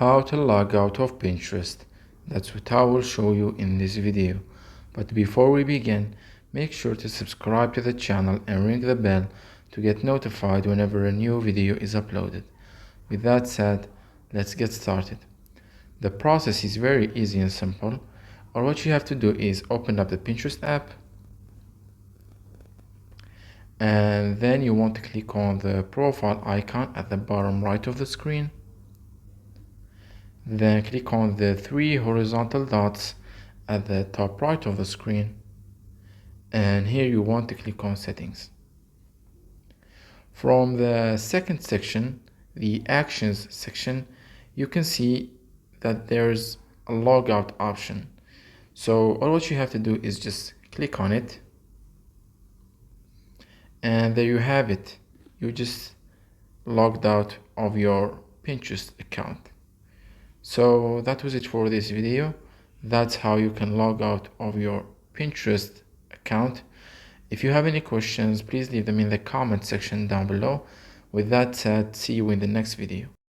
How to log out of Pinterest. That's what I will show you in this video. But before we begin, make sure to subscribe to the channel and ring the bell to get notified whenever a new video is uploaded. With that said, let's get started. The process is very easy and simple. All what you have to do is open up the Pinterest app, and then you want to click on the profile icon at the bottom right of the screen. Then click on the three horizontal dots at the top right of the screen, and here you want to click on settings. From the second section, the actions section, you can see that there's a logout option. So all what you have to do is just click on it, and there you have it. You just logged out of your Pinterest account. So that was it for this video. That's how you can log out of your Pinterest account. If you have any questions, please leave them in the comment section down below. With that said, see you in the next video.